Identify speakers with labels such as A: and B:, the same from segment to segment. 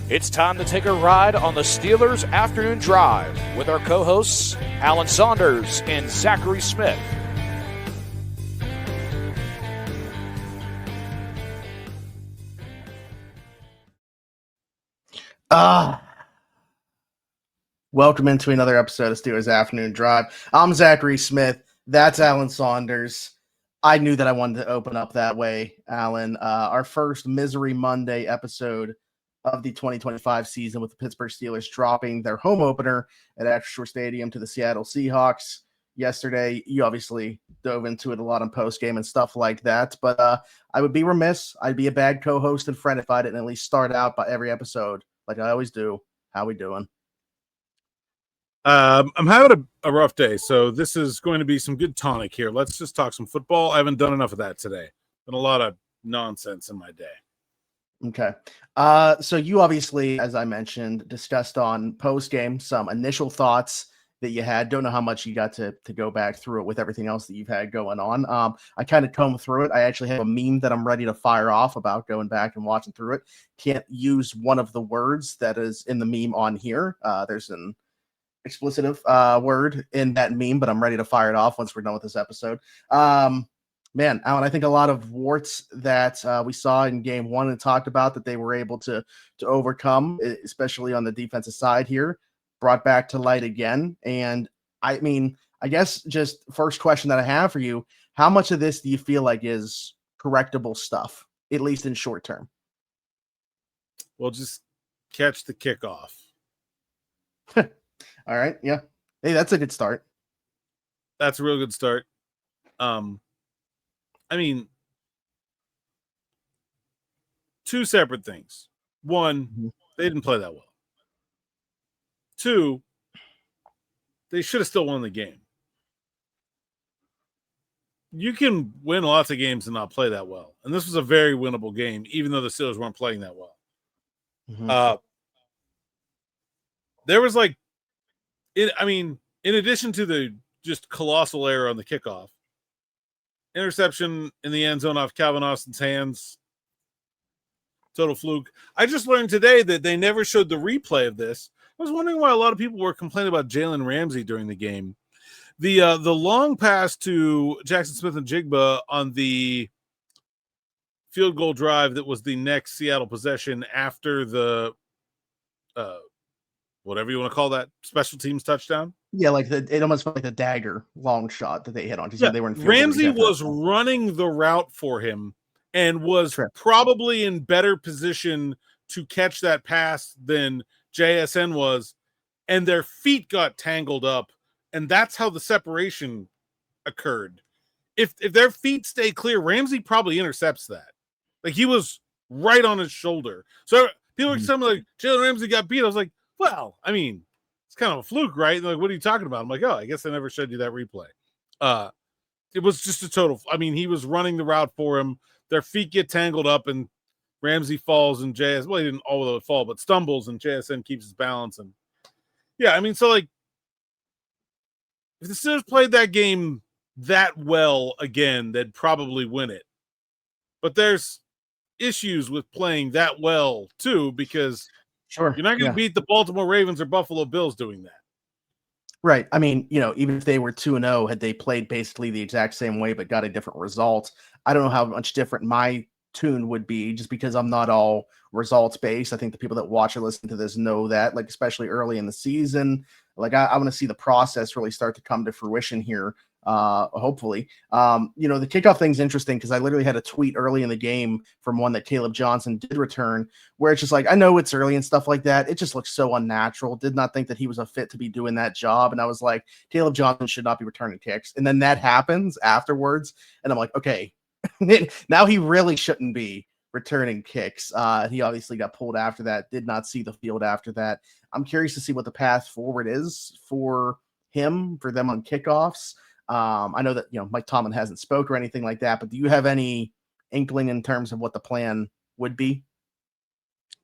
A: It's time to take a ride on the Steelers Afternoon Drive with our co-hosts, Alan Saunders and Zachary Smith.
B: Welcome into another episode of Steelers Afternoon Drive. I'm Zachary Smith. That's Alan Saunders. I knew that I wanted to open up that way, Alan. Our first Misery Monday episode of the 2025 season with the Pittsburgh Steelers dropping their home opener at Acrisure Stadium to the Seattle Seahawks yesterday. You obviously dove into it a lot on postgame and stuff like that, but I would be remiss. I'd be a bad co-host and friend if I didn't at least start out by every episode like I always do. How we doing?
C: I'm having a rough day, so this is going to be some good tonic here. Let's just talk some football. I haven't done enough of that today. Been a lot of nonsense in my day.
B: Okay. So you obviously, as I mentioned, discussed on post-game some initial thoughts that you had. Don't know how much you got to go back through it with everything else that you've had going on. I kind of combed through it. I actually have a meme that I'm ready to fire off about going back and watching through it. Can't use one of the words that is in the meme on here. There's an explicitive word in that meme, but I'm ready to fire it off once we're done with this episode. Man, Alan, I think a lot of warts that we saw in game one and talked about that they were able to overcome, especially on the defensive side here, brought back to light again. And I mean, I guess just first question that I have for you, how much of this do you feel like is correctable stuff, at least in short term?
C: Well, just catch the kickoff.
B: All right. Yeah. Hey, that's a good start.
C: That's a real good start. I mean, two separate things. One, they didn't play that well. Two, they should have still won the game. You can win lots of games and not play that well. And this was a very winnable game, even though the Steelers weren't playing that well. Mm-hmm. There was in addition to the just colossal error on the kickoff, interception in the end zone off Calvin Austin's hands, total fluke. I just learned today that they never showed the replay of this. I was wondering why a lot of people were complaining about Jalen Ramsey during the game. The long pass to Jackson Smith and Jigba on the field goal drive that was the next Seattle possession after the whatever you want to call that, special teams touchdown.
B: Yeah, like it almost felt like the dagger long shot that they hit on. Yeah, they were in
C: Ramsey was running the route for him and was probably in better position to catch that pass than JSN was, and their feet got tangled up, and that's how the separation occurred. If their feet stay clear, Ramsey probably intercepts that. Like, he was right on his shoulder. So people were saying, like, Jalen Ramsey got beat. I was like, well, I mean, it's kind of a fluke, right? Like, what are you talking about? I'm like, oh, I guess I never showed you that replay. It was just a total. I mean, he was running the route for him. Their feet get tangled up, and Ramsey falls, and JSN, well, he didn't all the fall, but stumbles, and JSN keeps his balance. And yeah, I mean, so like, if the Steelers played that game that well again, they'd probably win it. But there's issues with playing that well too, because you're not going to beat the Baltimore Ravens or Buffalo Bills doing that.
B: Right. I mean, even if they were 2-0, had they played basically the exact same way but got a different result, I don't know how much different my tune would be, just because I'm not all results based. I think the people that watch or listen to this know that, like, especially early in the season, like I want to see the process really start to come to fruition here. Hopefully, the kickoff thing's interesting because I literally had a tweet early in the game from one that Kaleb Johnson did return, where it's just like, I know it's early and stuff like that. It just looks so unnatural. Did not think that he was a fit to be doing that job. And I was like, Kaleb Johnson should not be returning kicks. And then that happens afterwards. And I'm like, okay, now he really shouldn't be returning kicks. He obviously got pulled after that, did not see the field after that. I'm curious to see what the path forward is for him, for them on kickoffs. I know that, Mike Tomlin hasn't spoke or anything like that, but do you have any inkling in terms of what the plan would be?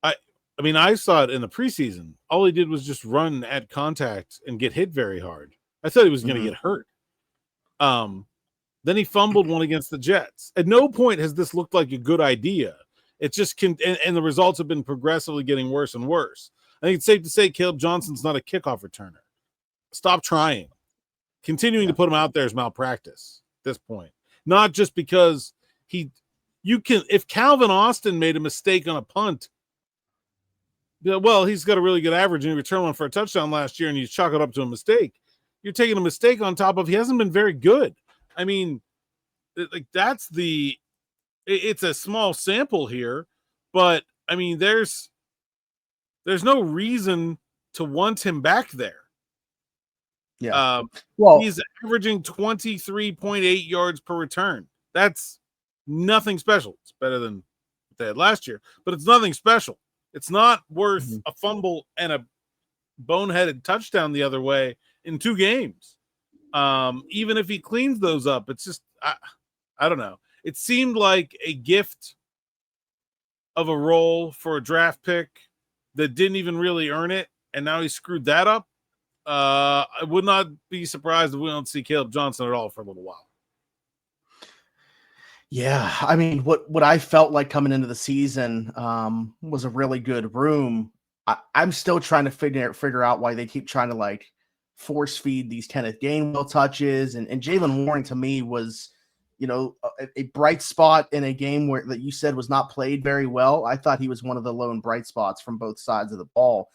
C: I mean, I saw it in the preseason. All he did was just run at contact and get hit very hard. I thought he was going to get hurt. Then he fumbled one against the Jets. At no point has this looked like a good idea. It just can, and the results have been progressively getting worse and worse. I think it's safe to say Kaleb Johnson's not a kickoff returner. Stop trying. Continuing to put him out there is malpractice at this point. Not just because if Calvin Austin made a mistake on a punt, well, he's got a really good average and he returned one for a touchdown last year and you chalk it up to a mistake. You're taking a mistake on top of he hasn't been very good. I mean, like it's a small sample here, but I mean, there's no reason to want him back there.
B: Yeah.
C: He's averaging 23.8 yards per return. That's nothing special. It's better than what they had last year, but it's nothing special. It's not worth a fumble and a boneheaded touchdown the other way in 2 games. Even if he cleans those up, it's just, I don't know. It seemed like a gift of a role for a draft pick that didn't even really earn it, and now he screwed that up. I would not be surprised if we don't see Kaleb Johnson at all for a little while.
B: Yeah, I mean, what I felt like coming into the season was a really good room. I'm still trying to figure out why they keep trying to like force feed these Kenneth Gainwell touches, and Jaylen Warren to me was, a bright spot in a game where that you said was not played very well. I thought he was one of the lone bright spots from both sides of the ball.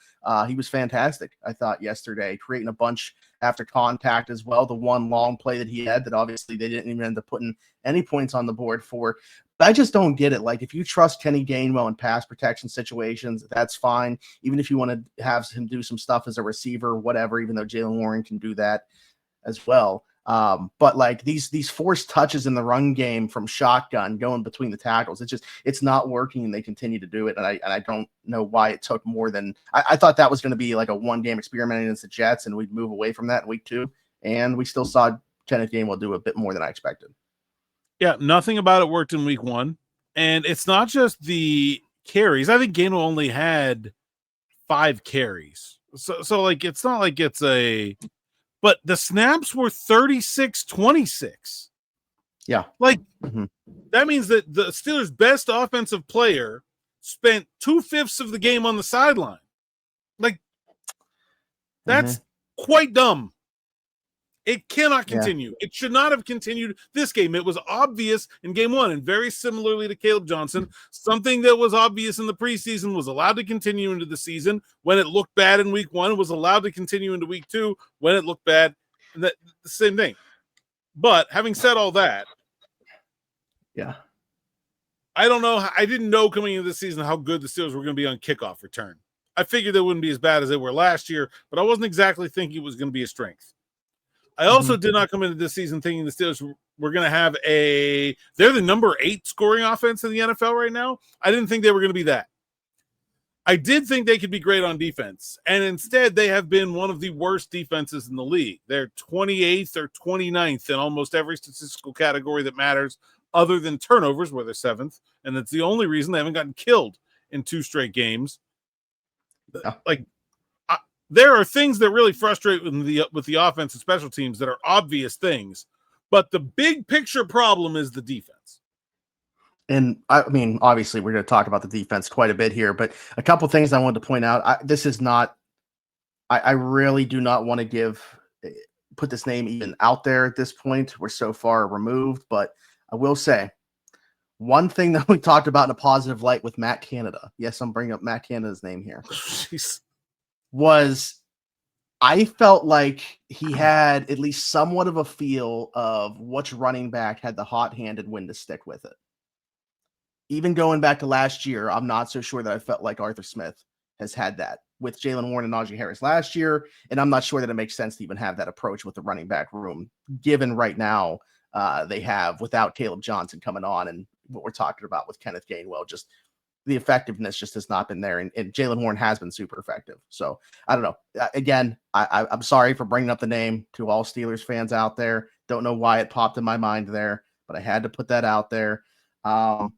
B: He was fantastic, I thought, yesterday, creating a bunch after contact as well. The one long play that he had that obviously they didn't even end up putting any points on the board for. But I just don't get it. Like, if you trust Kenny Gainwell in pass protection situations, that's fine. Even if you want to have him do some stuff as a receiver, whatever, even though Jaylen Warren can do that as well. But like these forced touches in the run game from shotgun going between the tackles, it's not working, and they continue to do it. And I don't know why it took more than I thought that was going to be like a 1-game experiment against the Jets, and we'd move away from that in week 2. And we still saw Kenneth Gainwell do a bit more than I expected.
C: Yeah, nothing about it worked in week 1. And it's not just the carries. I think Gainwell only had 5 carries. So like, it's not like it's but the snaps were 36-26.
B: Yeah.
C: Like, that means that the Steelers' best offensive player spent 2/5 of the game on the sideline. Like, that's quite dumb. It cannot continue. It should not have continued this game. It was obvious in game 1, and very similarly to Kaleb Johnson, something that was obvious in the preseason was allowed to continue into the season. When it looked bad in week 1, it was allowed to continue into week 2 when it looked bad. And the same thing. But having said all that, I don't know. I didn't know coming into this season how good the Steelers were going to be on kickoff return. I figured they wouldn't be as bad as they were last year, but I wasn't exactly thinking it was going to be a strength. I also did not come into this season thinking the Steelers were going to have they're the number 8 scoring offense in the NFL right now. I didn't think they were going to be that. I did think they could be great on defense, and instead they have been one of the worst defenses in the league. They're 28th or 29th in almost every statistical category that matters, other than turnovers, where they're 7th, and that's the only reason they haven't gotten killed in 2 straight games. Like, there are things that really frustrate with the offense and special teams that are obvious things, but the big picture problem is the defense.
B: And I mean, obviously, we're going to talk about the defense quite a bit here, but a couple things I wanted to point out. I really do not want to put this name even out there at this point. We're so far removed, but I will say one thing that we talked about in a positive light with Matt Canada. Yes, I'm bringing up Matt Canada's name here. Was I felt like he had at least somewhat of a feel of which running back had the hot hand and when to stick with it. Even going back to last year, I'm not so sure that I felt like Arthur Smith has had that with Jaylen Warren and Najee Harris last year, and I'm not sure that it makes sense to even have that approach with the running back room, given right now they have without Kaleb Johnson coming on and what we're talking about with Kenneth Gainwell, just the effectiveness just has not been there, and Jaylen Warren has been super effective. So I don't know. Again, I'm sorry for bringing up the name to all Steelers fans out there. Don't know why it popped in my mind there, but I had to put that out there. Dang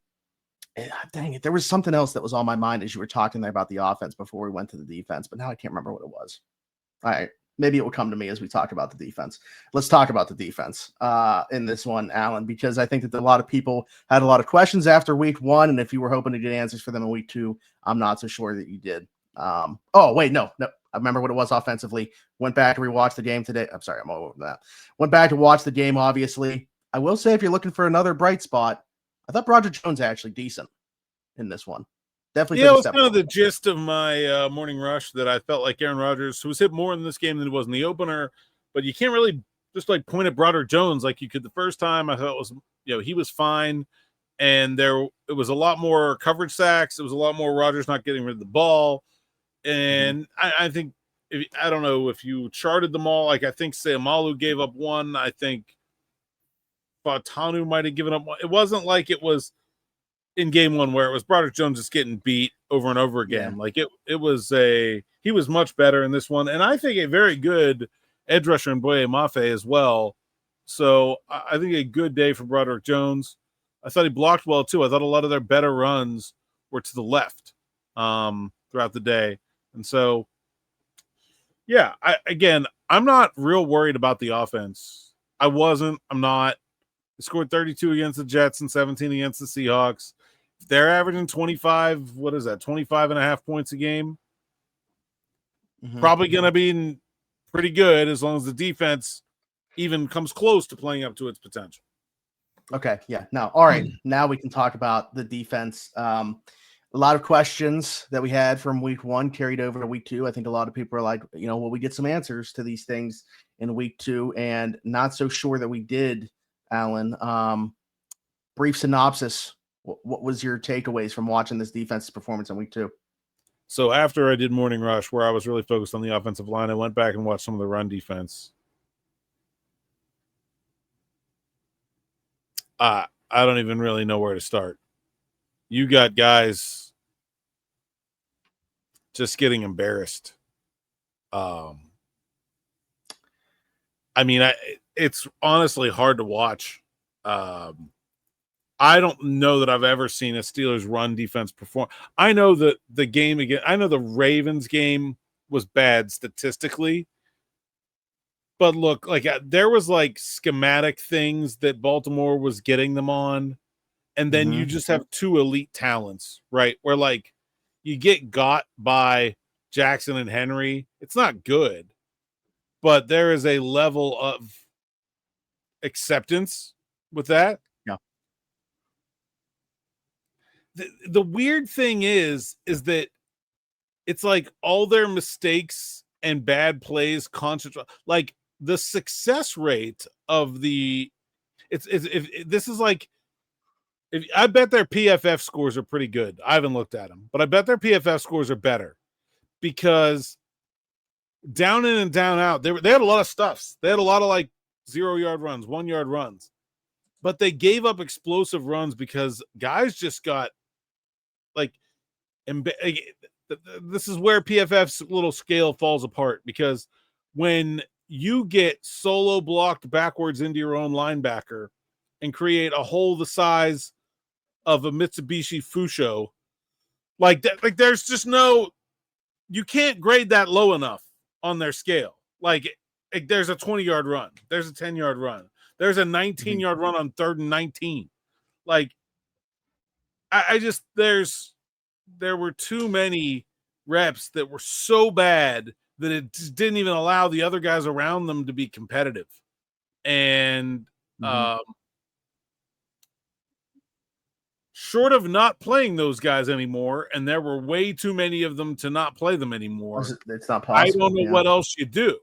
B: it, there was something else that was on my mind as you were talking there about the offense before we went to the defense, but now I can't remember what it was. All right, maybe it will come to me as we talk about the defense. Let's talk about the defense in this one, Alan, because I think that a lot of people had a lot of questions after week 1. And if you were hoping to get answers for them in week 2, I'm not so sure that you did. Oh, wait, no. I remember what it was offensively. Went back to rewatch the game today. I'm sorry, I'm all over that. Went back to watch the game, obviously. I will say, if you're looking for another bright spot, I thought Roger Jones actually decent in this one. Definitely.
C: Yeah, it was kind of the gist of my morning rush that I felt like Aaron Rodgers was hit more in this game than he was in the opener, but you can't really just like point at Broderick Jones like you could the first time. I thought it was, he was fine, and it was a lot more coverage sacks. It was a lot more Rodgers not getting rid of the ball, and I think I don't know if you charted them all. Like I think Seumalo gave up one. I think Fautanu might have given up one. It wasn't like it was in game 1 where it was Broderick Jones just getting beat over and over again. Like he was much better in this one. And I think a very good edge rusher in Boye Mafe as well. So I think a good day for Broderick Jones. I thought he blocked well too. I thought a lot of their better runs were to the left throughout the day. And so, yeah, I'm not real worried about the offense. I'm not. They scored 32 against the Jets and 17 against the Seahawks. If they're averaging 25 and a half points a game, probably going to be pretty good as long as the defense even comes close to playing up to its potential.
B: Okay, yeah. Now, all right. Now we can talk about the defense. A lot of questions that we had from week 1 carried over to week 2. I think a lot of people are like, will we get some answers to these things in week 2? And not so sure that we did, Alan. Brief synopsis. What was your takeaways from watching this defense's performance in week 2?
C: So after I did morning rush, where I was really focused on the offensive line, I went back and watched some of the run defense. I don't even really know where to start. You got guys just getting embarrassed. It's honestly hard to watch. I don't know that I've ever seen a Steelers run defense perform. I know that the Ravens game was bad statistically, but look, like there was like schematic things that Baltimore was getting them on. And then you just have 2 elite talents, right? Where like you get got by Jackson and Henry. It's not good, but there is a level of acceptance with that.
B: Yeah.
C: The weird thing is that it's like all their mistakes and bad plays concentrate. Like the success rate of I bet their PFF scores are pretty good. I haven't looked at them, but I bet their PFF scores are better because down in and down out, they had a lot of stuffs. They had a lot of like 0-yard runs, 1-yard runs, but they gave up explosive runs because guys just got like, this is where PFF's little scale falls apart because when you get solo blocked backwards into your own linebacker and create a hole the size of a Mitsubishi Fuso, like there's just you can't grade that low enough on their scale. Like there's a 20-yard run, there's a 10-yard run, there's a 19-yard run on 3rd and 19. Like there were too many reps that were so bad that it just didn't even allow the other guys around them to be competitive. And short of not playing those guys anymore, and there were way too many of them to not play them anymore.
B: It's not possible.
C: I don't know what else you do.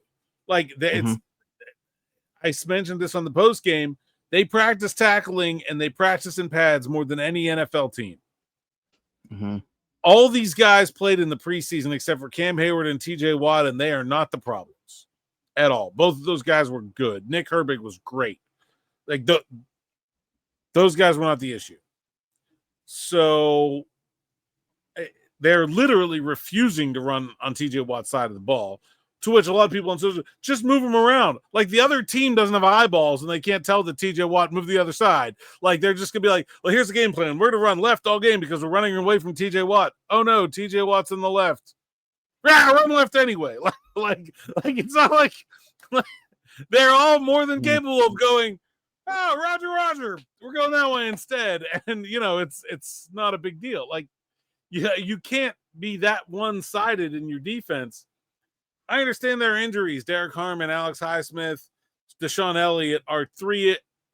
C: Like I mentioned this on the post game. They practice tackling and they practice in pads more than any NFL team. All these guys played in the preseason except for Cam Hayward and TJ Watt, and they are not the problems at all. Both of those guys were good. Nick Herbig was great. Like those guys were not the issue. So they're literally refusing to run on TJ Watt's side of the ball, to which a lot of people on social just move him around. Like the other team doesn't have eyeballs and they can't tell that TJ Watt moved the other side. Like they're just going to be like, well, here's the game plan. We're going to run left all game because we're running away from TJ Watt. Oh no, TJ Watt's in the left. Yeah, run left anyway. like it's not like they're all more than capable of going, oh, Roger, we're going that way instead. And, it's not a big deal. Like, you can't be that one-sided in your defense. I understand there are injuries. Derek Harmon, Alex Highsmith, Deshaun Elliott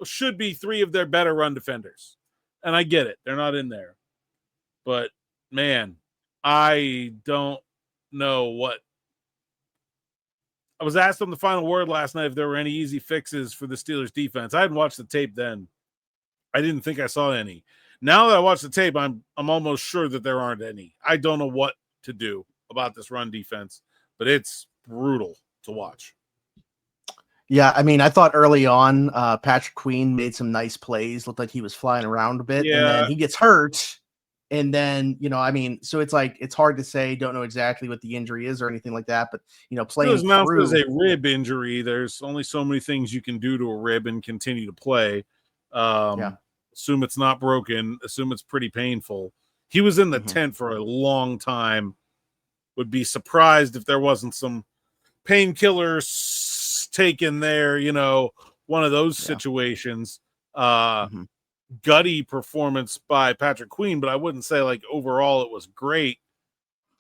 C: should be three of their better run defenders. And I get it. They're not in there. But, man, I don't know what. I was asked on the final word last night if there were any easy fixes for the Steelers defense. I hadn't watched the tape then. I didn't think I saw any. Now that I watched the tape, I'm almost sure that there aren't any. I don't know what to do about this run defense, but it's brutal to watch.
B: Yeah, I mean, I thought early on Patrick Queen made some nice plays, looked like he was flying around a bit, and then he gets hurt. And then, so it's like, it's hard to say, don't know exactly what the injury is or anything like that, but, playing through.
C: There's a rib injury. There's only so many things you can do to a rib and continue to play. Assume it's not broken. Assume it's pretty painful. He was in the tent for a long time. Would be surprised if there wasn't some painkillers taken there, one of those situations. Gutty performance by Patrick Queen, but I wouldn't say like overall it was great.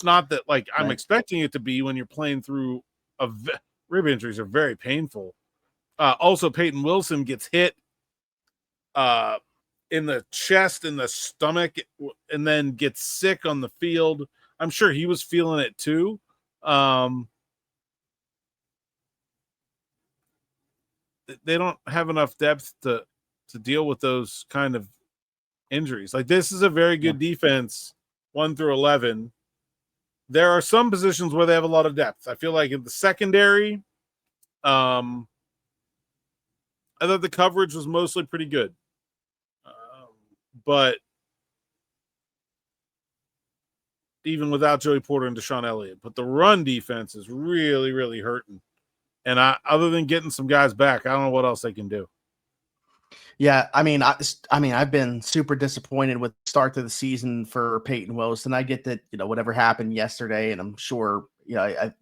C: Not that like I'm expecting it to be when you're playing through rib injuries are very painful. Also, Peyton Wilson gets hit in the chest, in the stomach, and then gets sick on the field. I'm sure he was feeling it too. They don't have enough depth to deal with those kind of injuries. Like, this is a very good defense, 1 through 11. There are some positions where they have a lot of depth. I feel like in the secondary, I thought the coverage was mostly pretty good. But even without Joey Porter and Deshaun Elliott, but the run defense is really, really hurting. And other than getting some guys back, I don't know what else they can do.
B: Yeah, I mean, I've been super disappointed with the start to the season for Peyton Wilson. I get that, whatever happened yesterday, and I'm sure, I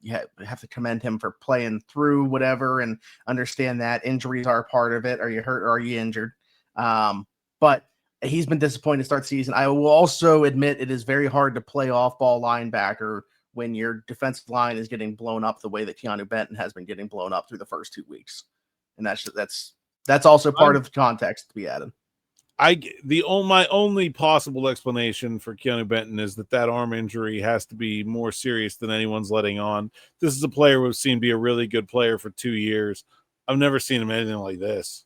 B: have to commend him for playing through whatever and understand that injuries are a part of it. Are you hurt or are you injured? But he's been disappointed to start the season. I will also admit it is very hard to play off-ball linebacker when your defensive line is getting blown up the way that Keanu Benton has been getting blown up through the first 2 weeks. And that's also part of the context to be added.
C: My only possible explanation for Keanu Benton is that arm injury has to be more serious than anyone's letting on. This is a player we've seen be a really good player for 2 years. I've never seen him anything like this.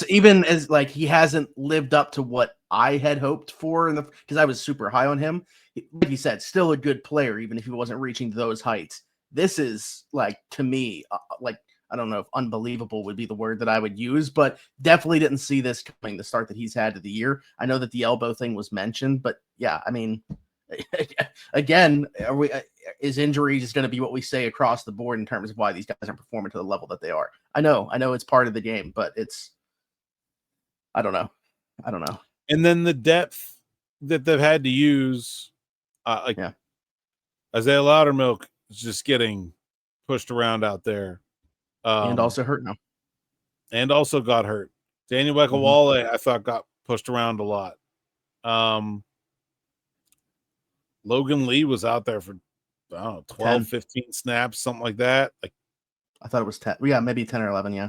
B: Even as like he hasn't lived up to what I had hoped for because I was super high on him. Like you said, still a good player, even if he wasn't reaching those heights. This is like, to me, I don't know if unbelievable would be the word that I would use, but definitely didn't see this coming, the start that he's had to the year. I know that the elbow thing was mentioned, but yeah, I mean, again, is injury just going to be what we say across the board in terms of why these guys aren't performing to the level that they are? I know it's part of the game, but I don't know.
C: And then the depth that they've had to use, Isaiah Loudermilk is just getting pushed around out there.
B: And also hurt now.
C: And also got hurt. Daniel Wekawale, I thought, got pushed around a lot. Logan Lee was out there for, 12, 10. 15 snaps, something like that. Like,
B: I thought it was 10. Yeah, maybe 10 or 11, yeah.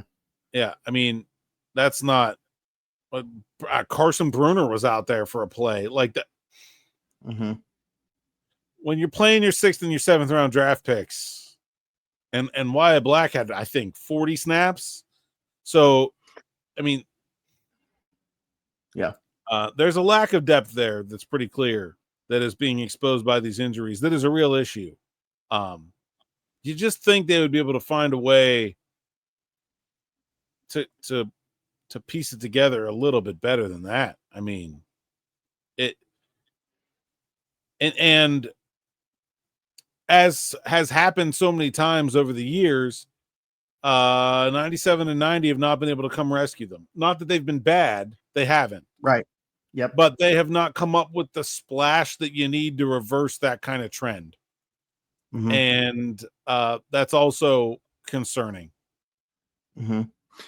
C: Yeah, I mean, that's not – Carson Bruner was out there for a play. Like that.
B: Mm-hmm.
C: When you're playing your 6th and your 7th round draft picks, and Wyatt Black had, I think, 40 snaps. So, I mean,
B: yeah,
C: there's a lack of depth there that's pretty clear that is being exposed by these injuries. That is a real issue. You just think they would be able to find a way to piece it together a little bit better than that. I mean, and as has happened so many times over the years, 97 and 90 have not been able to come rescue them. Not that they've been bad. They haven't.
B: Right. Yep.
C: But they have not come up with the splash that you need to reverse that kind of trend. and that's also concerning.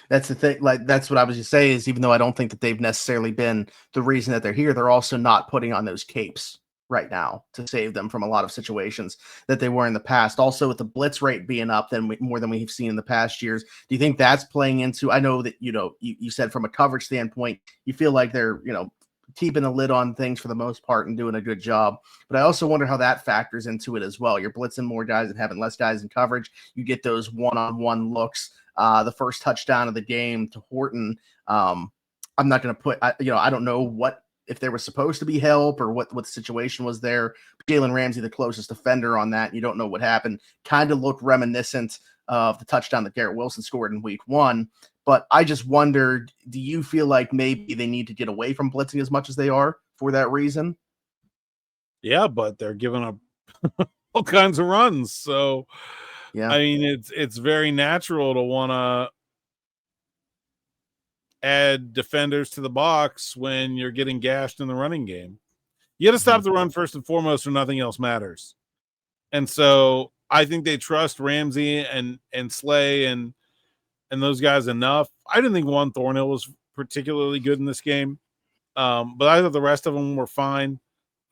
B: That's the thing. Like, that's what I was just saying, is even though I don't think that they've necessarily been the reason that they're here, they're also not putting on those capes right now to save them from a lot of situations that they were in the past. Also, with the blitz rate being up more than we've seen in the past years, do you think that's playing into? I know that you said from a coverage standpoint, you feel like they're keeping a lid on things for the most part and doing a good job. But I also wonder how that factors into it as well. You're blitzing more guys and having less guys in coverage. You get those one-on-one looks. The first touchdown of the game to Horton. I'm not going to put, I don't know if there was supposed to be help or what the situation was there. Jalen Ramsey, the closest defender on that. You don't know what happened. Kind of looked reminiscent of the touchdown that Garrett Wilson scored in week 1. But I just wondered, do you feel like maybe they need to get away from blitzing as much as they are for that reason?
C: Yeah, but they're giving up all kinds of runs. So, yeah, I mean, it's very natural to want to add defenders to the box when you're getting gashed in the running game. You got to stop the run first and foremost, or nothing else matters. And so I think they trust Ramsey and Slay and those guys enough. I didn't think Juan Thornhill was particularly good in this game, but I thought the rest of them were fine.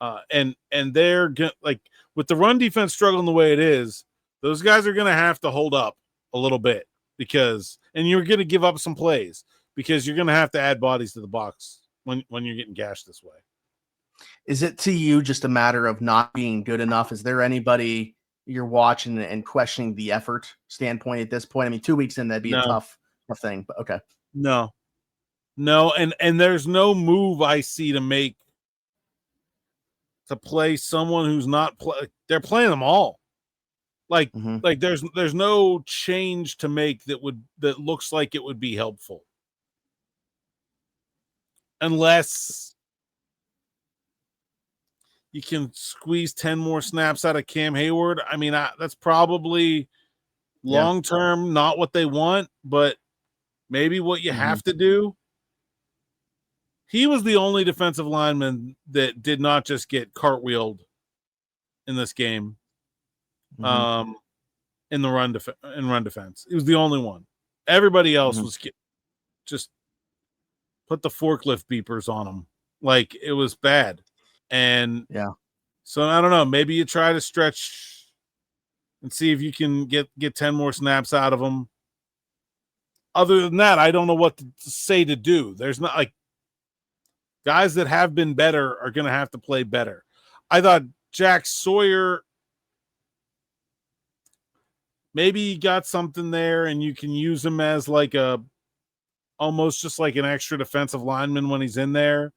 C: And they're like, with the run defense struggling the way it is, those guys are going to have to hold up a little bit and you're going to give up some plays because you're going to have to add bodies to the box when you're getting gashed this way.
B: Is it to you just a matter of not being good enough? Is there anybody you're watching and questioning the effort standpoint at this point? I mean, 2 weeks in, that'd be a tough thing, but okay.
C: No. And there's no move I see to make to play someone who's not they're playing them all. Like there's no change to make that looks like it would be helpful. Unless you can squeeze 10 more snaps out of Cam Hayward. I mean, that's probably long-term not what they want, but maybe what you have to do. He was the only defensive lineman that did not just get cartwheeled in this game. In the run defense. He was the only one. Everybody else was just put the forklift beepers on him. Like, it was bad. And so I don't know, maybe you try to stretch and see if you can get 10 more snaps out of him. Other than that, I don't know what to say to do. There's not, like, guys that have been better are going to have to play better. I thought Jack Sawyer, maybe you got something there and you can use him as like almost just like an extra defensive lineman when he's in there.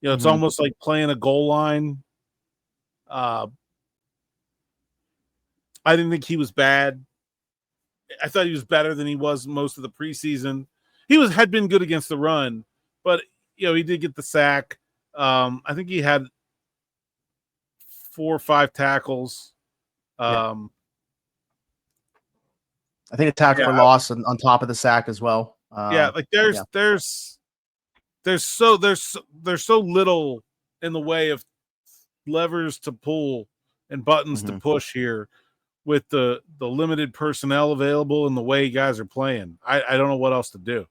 C: It's almost like playing a goal line. I didn't think he was bad. I thought he was better than he was most of the preseason. He had been good against the run, but he did get the sack. I think he had 4 or 5 tackles.
B: I think a tackle for loss on top of the sack as well.
C: There's so little in the way of levers to pull and buttons to push here with the limited personnel available and the way guys are playing. I don't know what else to do.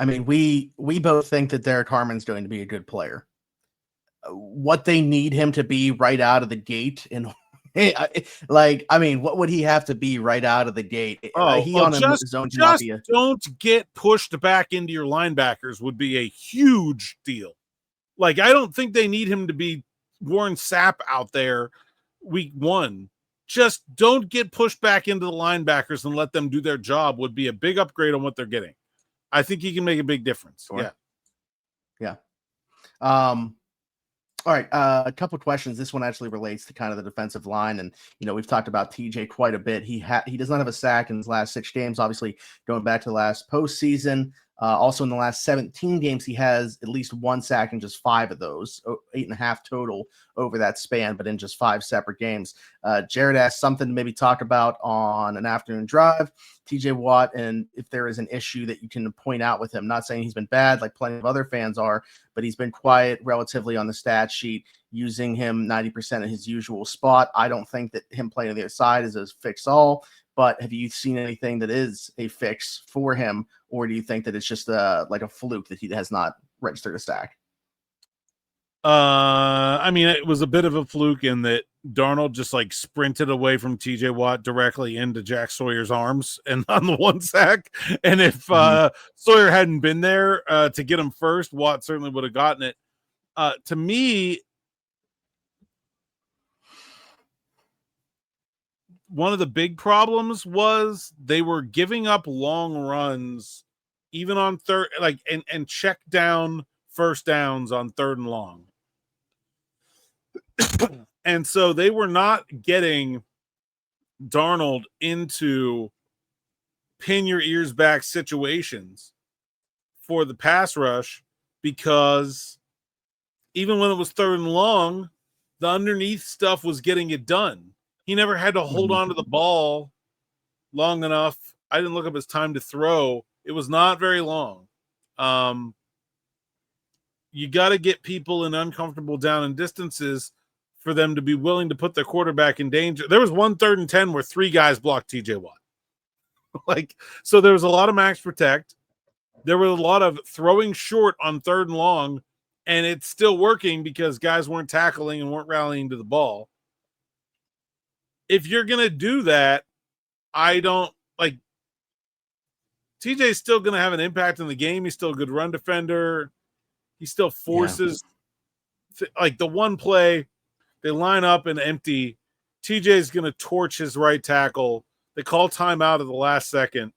B: I mean, we both think that Derek Harmon's going to be a good player. What they need him to be right out of the gate, and what would he have to be right out of the gate?
C: Don't get pushed back into your linebackers would be a huge deal. Like, I don't think they need him to be Warren Sapp out there week 1. Just don't get pushed back into the linebackers and let them do their job would be a big upgrade on what they're getting. I think he can make a big difference. Sure.
B: Yeah. All right. A couple of questions. This one actually relates to kind of the defensive line. And, we've talked about TJ quite a bit. He does not have a sack in his last 6 games, obviously going back to the last postseason. Also, in the last 17 games, he has at least one sack in just 5 of those, 8.5 total over that span, but in just 5 separate games. Jared asked something to maybe talk about on an afternoon drive, TJ Watt, and if there is an issue that you can point out with him. Not saying he's been bad like plenty of other fans are, but he's been quiet relatively on the stat sheet, using him 90% of his usual spot. I don't think that him playing on the other side is a fix-all. But have you seen anything that is a fix for him, or do you think that it's just like a fluke that he has not registered a sack?
C: I mean, it was a bit of a fluke in that Darnold just like sprinted away from TJ Watt directly into Jack Sawyer's arms and on the one sack. And if Sawyer hadn't been there to get him first, Watt certainly would have gotten it. To me, one of the big problems was they were giving up long runs, even on third, like, and check down first downs on 3rd and long. And so they were not getting Darnold into pin your ears back situations for the pass rush, because even when it was 3rd and long, the underneath stuff was getting it done. He never had to hold on to the ball long enough. I didn't look up his time to throw. It was not very long. You got to get people in uncomfortable down and distances for them to be willing to put their quarterback in danger. There was 1 3rd and 10 where 3 guys blocked TJ Watt. So there was a lot of max protect. There was a lot of throwing short on 3rd and long, and it's still working because guys weren't tackling and weren't rallying to the ball. If you're going to do that, I don't like TJ's still going to have an impact in the game. He's still a good run defender. He still forces like the one play they line up and empty. TJ's going to torch his right tackle. They call timeout at the last second,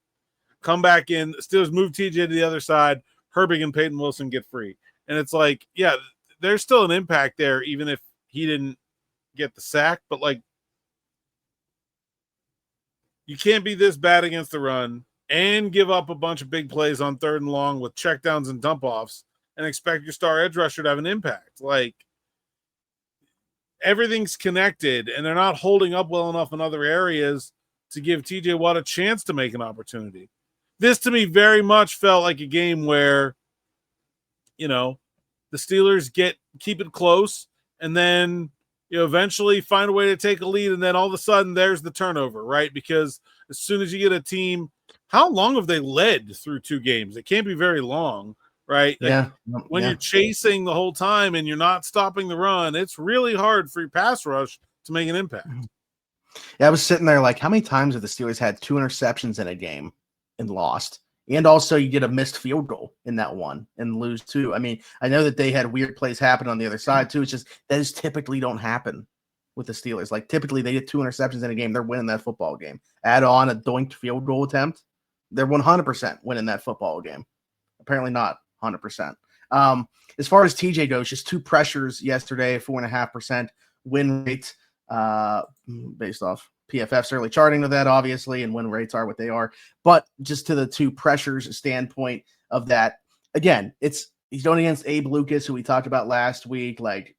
C: come back in. Steelers move TJ to the other side. Herbig and Peyton Wilson get free. And it's like, yeah, there's still an impact there, even if he didn't get the sack, but like, you can't be this bad against the run and give up a bunch of big plays on 3rd and long with checkdowns and dump-offs and expect your star edge rusher to have an impact. Like, everything's connected, and they're not holding up well enough in other areas to give TJ Watt a chance to make an opportunity. This, to me, very much felt like a game where, you know, the Steelers keep it close, and then eventually find a way to take a lead, and then all of a sudden there's the turnover, right? Because as soon as you get a team, how long have they led through 2 games? It can't be very long, right?
B: Yeah.
C: Like, when you're chasing the whole time and you're not stopping the run, it's really hard for your pass rush to make an impact.
B: Yeah, I was sitting there like, how many times have the Steelers had 2 interceptions in a game and lost? And also you get a missed field goal in that one and lose 2. I mean, I know that they had weird plays happen on the other side too. It's just those typically don't happen with the Steelers. Like, typically they get 2 interceptions in a game, they're winning that football game. Add on a doinked field goal attempt, they're 100% winning that football game. Apparently not 100%. As far as TJ goes, just 2 pressures yesterday, 4.5% win rate, based off PFF's early charting of that, obviously, and win rates are what they are. But just to the 2 pressures standpoint of that, again, he's going against Abe Lucas, who we talked about last week. Like,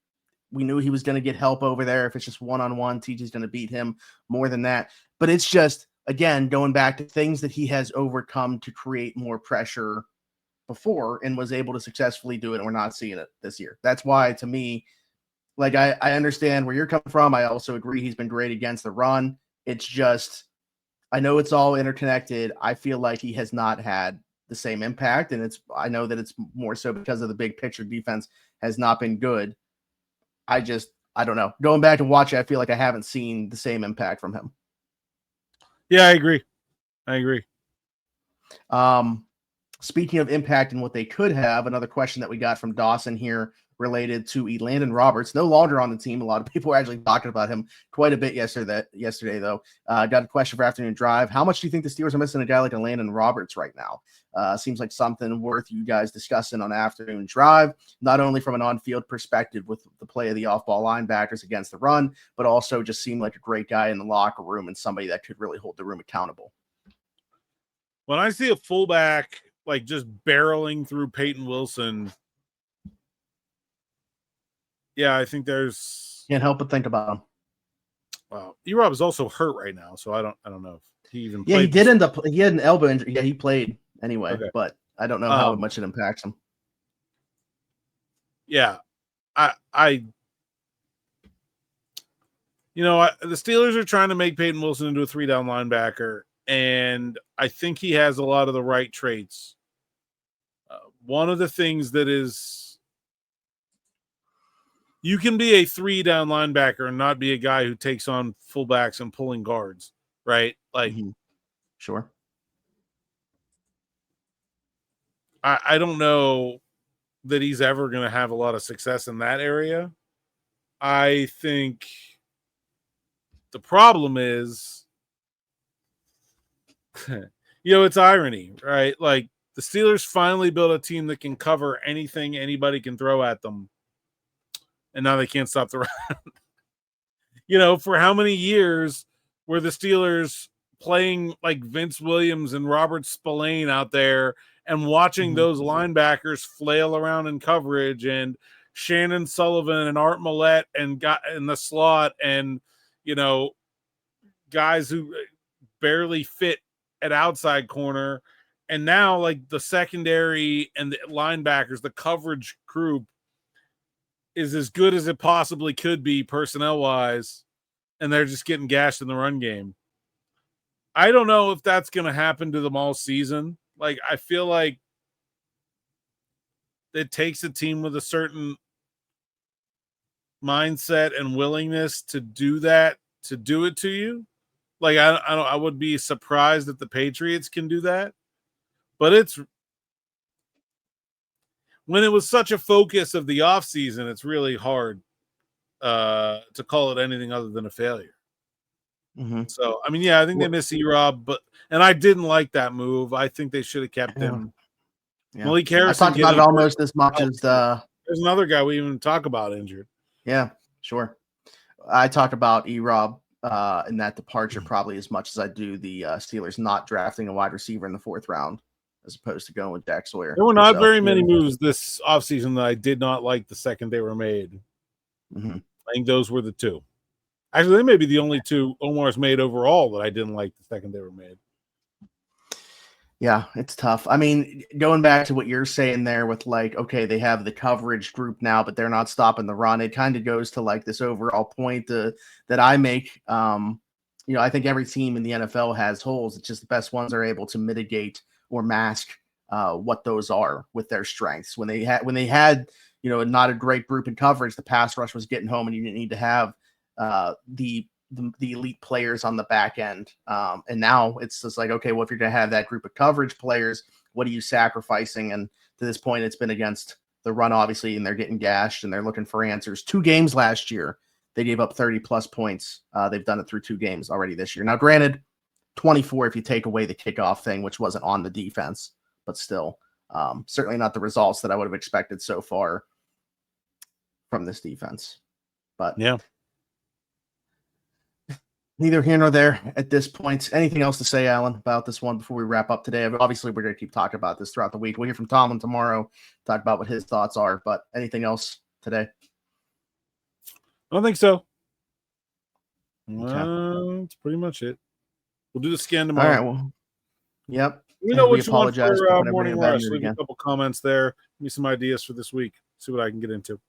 B: we knew he was going to get help over there. If it's just one-on-one, TJ's going to beat him more than that. But it's just, again, going back to things that he has overcome to create more pressure before and was able to successfully do it, and we're not seeing it this year. That's why, to me, like, I understand where you're coming from. I also agree he's been great against the run. It's just, I know it's all interconnected. I feel like he has not had the same impact, and I know that it's more so because of the big picture defense has not been good. I don't know. Going back and watching, I feel like I haven't seen the same impact from him.
C: Yeah, I agree.
B: Speaking of impact and what they could have, another question that we got from Dawson here related to Elandon Roberts, no longer on the team. A lot of people were actually talking about him quite a bit yesterday though. Got a question for afternoon drive. How much do you think the Steelers are missing a guy like Elandon Roberts right now? Seems like something worth you guys discussing on afternoon drive, not only from an on-field perspective with the play of the off-ball linebackers against the run, but also just seemed like a great guy in the locker room and somebody that could really hold the room accountable.
C: When I see a fullback like just barreling through Peyton Wilson. Yeah, I think there's
B: can't help but think about him.
C: Wow, E-Rob is also hurt right now, so I don't know if he even.
B: Yeah,
C: played
B: he did end up. He had an elbow injury. Yeah, he played anyway,
C: okay.
B: But I don't know how much it impacts him.
C: Yeah, I the Steelers are trying to make Peyton Wilson into a 3-down linebacker, and I think he has a lot of the right traits. One of the things that is, you can be a 3-down linebacker and not be a guy who takes on fullbacks and pulling guards, right? Like,
B: Sure.
C: I don't know that he's ever going to have a lot of success in that area. I think the problem is, it's irony, right? Like, the Steelers finally built a team that can cover anything anybody can throw at them, and now they can't stop the run. For how many years were the Steelers playing like Vince Williams and Robert Spillane out there and watching those linebackers flail around in coverage, and Shannon Sullivan and Art Millette and got in the slot, and guys who barely fit at outside corner. And now, like, the secondary and the linebackers, the coverage group is as good as it possibly could be personnel wise, and they're just getting gashed in the run game. I don't know if that's going to happen to them all season. Like, I feel like it takes a team with a certain mindset and willingness to do that, to do it to you. Like, I would be surprised if the Patriots can do that, but it's when it was such a focus of the offseason, it's really hard to call it anything other than a failure. So, I mean, I think they miss E-Rob, and I didn't like that move. I think they should have kept him.
B: Yeah.
C: Malik Harrison.
B: I talked about it almost as much as
C: there's another guy we even talk about injured.
B: Yeah, sure. I talked about E-Rob in that departure probably as much as I do the Steelers not drafting a wide receiver in the 4th round as opposed to going with Jack Sawyer.
C: There were not very many moves this offseason that I did not like the second they were made. I think those were the two. Actually, they may be the only two Omar's made overall that I didn't like the second they were made.
B: Yeah, it's tough. I mean, going back to what you're saying there with, like, okay, they have the coverage group now, but they're not stopping the run. It kind of goes to, like, this overall point that I make. I think every team in the NFL has holes. It's just the best ones are able to mitigate or mask what those are with their strengths. When they had not a great group in coverage, the pass rush was getting home, and you didn't need to have the elite players on the back end. And now it's just like, okay, well, if you're going to have that group of coverage players, what are you sacrificing? And to this point, it's been against the run, obviously, and they're getting gashed and they're looking for answers. 2 games last year, they gave up 30+ points. They've done it through 2 games already this year. Now, granted, 24 if you take away the kickoff thing, which wasn't on the defense, but still, certainly not the results that I would have expected so far from this defense. But
C: yeah.
B: Neither here nor there at this point. Anything else to say, Alan, about this one before we wrap up today? Obviously, we're going to keep talking about this throughout the week. We'll hear from Tomlin tomorrow, talk about what his thoughts are. But anything else today?
C: I don't think so. That's pretty much it. We'll do the scan tomorrow.
B: All right. Well, yep.
C: We know what you want for Morning Rush. Leave a couple comments there. Give me some ideas for this week. See what I can get into.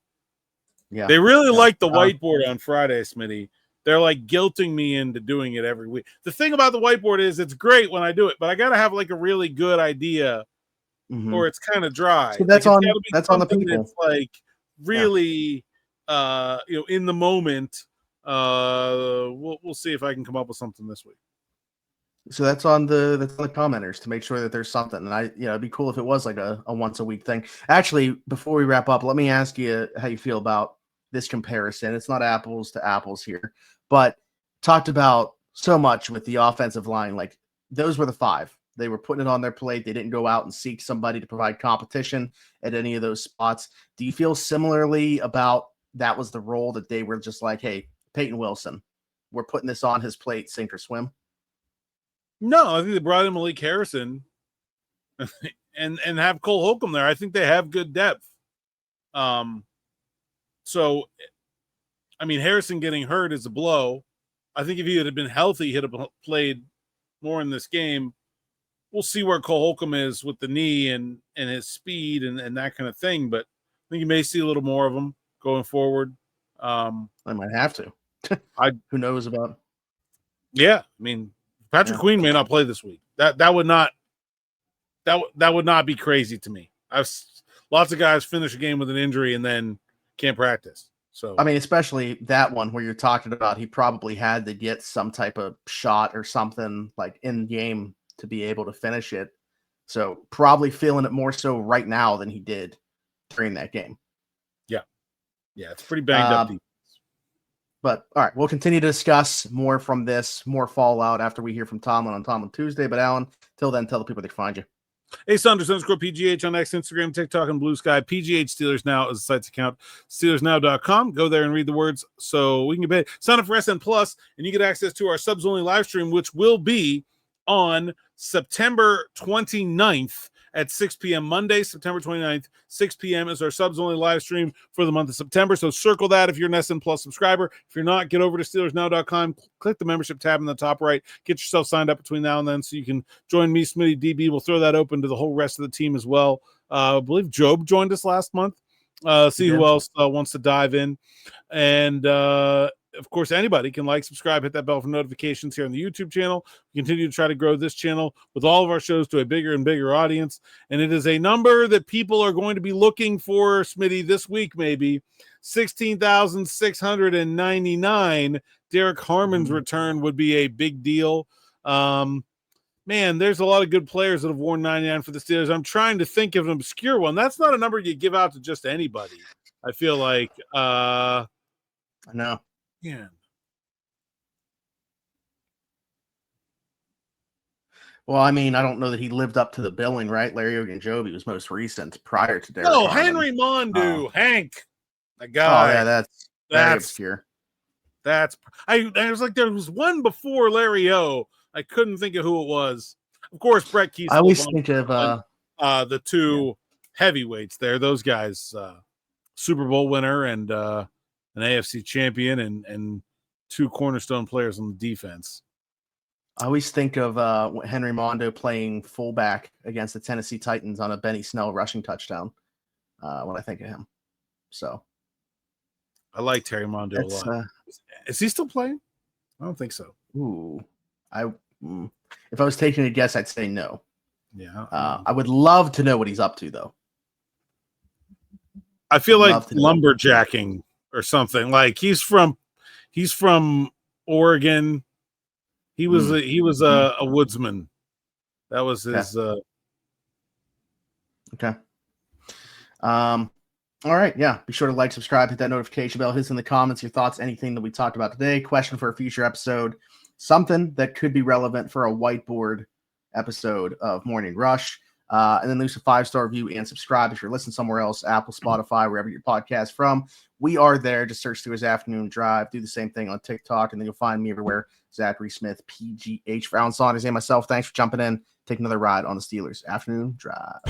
B: Yeah.
C: They really like the whiteboard on Friday, Smitty. They're like guilting me into doing it every week. The thing about the whiteboard is it's great when I do it, but I got to have like a really good idea or it's kind of dry.
B: So that's
C: like,
B: on the people.
C: It's like really, in the moment. We'll see if I can come up with something this week.
B: So that's on the commenters to make sure that there's something. And it'd be cool if it was like a once a week thing. Actually, before we wrap up, let me ask you how you feel about this comparison. It's not apples to apples here, but talked about so much with the offensive line. Like, those were the 5. They were putting it on their plate. They didn't go out and seek somebody to provide competition at any of those spots. Do you feel similarly about that was the role that they were just like, hey, Peyton Wilson, we're putting this on his plate, sink or swim?
C: No, I think they brought in Malik Harrison. and have Cole Holcomb there. I think they have good depth. So, I mean, Harrison getting hurt is a blow. I think if he had been healthy, he'd have played more in this game. We'll see where Cole Holcomb is with the knee and his speed and that kind of thing. But I think you may see a little more of him going forward.
B: I might have to. Who knows about?
C: Yeah, I mean, Patrick Queen may not play this week. That would not be crazy to me. Lots of guys finish a game with an injury and then can't practice. So
B: I mean, especially that one where you're talking about, he probably had to get some type of shot or something like in game to be able to finish it. So probably feeling it more so right now than he did during that game.
C: Yeah, it's pretty banged up.
B: But all right, we'll continue to discuss more from this, more fallout after we hear from Tomlin on Tomlin Tuesday. But Alan, till then, tell the people they can find you.
C: Hey, Saunders _ PGH on X, Instagram, TikTok, and Blue Sky. PGH Steelers Now is the site's account. SteelersNow.com. Go there and read the words so we can get paid. Sign up for SN Plus, and you get access to our subs only live stream, which will be on September 29th at 6 p.m. Monday, September 29th, 6 p.m. is our subs only live stream for the month of September. So circle that if you're an SN Plus subscriber. If you're not, get over to SteelersNow.com, click the membership tab in the top right, get yourself signed up between now and then so you can join me, Smitty, DB. We'll throw that open to the whole rest of the team as well. I believe Job joined us last month. See who else wants to dive in. And of course, anybody can like, subscribe, hit that bell for notifications here on the YouTube channel. We continue to try to grow this channel with all of our shows to a bigger and bigger audience. And it is a number that people are going to be looking for, Smitty, this week maybe. 16,699. Derek Harmon's return would be a big deal. Man, there's a lot of good players that have worn 99 for the Steelers. I'm trying to think of an obscure one. That's not a number you give out to just anybody. I feel like
B: I know.
C: Yeah.
B: Well, I mean, I don't know that he lived up to the billing, right? Larry Ogunjobi was most recent prior to Derek Harmon.
C: Henry Mondu, Hank, that guy.
B: Oh yeah, that's obscure.
C: I was like, there was one before Larry O. I couldn't think of who it was. Of course, Brett Keith.
B: I always think of
C: the two heavyweights there. Those guys, Super Bowl winner and an AFC champion and two cornerstone players on the defense.
B: I always think of Henry Mondo playing fullback against the Tennessee Titans on a Benny Snell rushing touchdown when I think of him. So
C: I like Terry Mondo a lot. Is he still playing? I don't think so.
B: Ooh, if I was taking a guess, I'd say no.
C: Yeah.
B: I would love to know what he's up to, though.
C: I feel like lumberjacking or something. Like he's from Oregon. He was a woodsman. That was his.
B: Okay. All right. Yeah. Be sure to like, subscribe, hit that notification bell, hit us in the comments your thoughts, anything that we talked about today, question for a future episode, something that could be relevant for a whiteboard episode of Morning Rush. And then leave a 5-star review and subscribe if you're listening somewhere else, Apple, Spotify, wherever your podcast from. We are there. Just search through his afternoon drive. Do the same thing on TikTok, and then you'll find me everywhere. Zachary Smith, PGH. For Alan Saunders and myself, thanks for jumping in. Take another ride on the Steelers afternoon drive.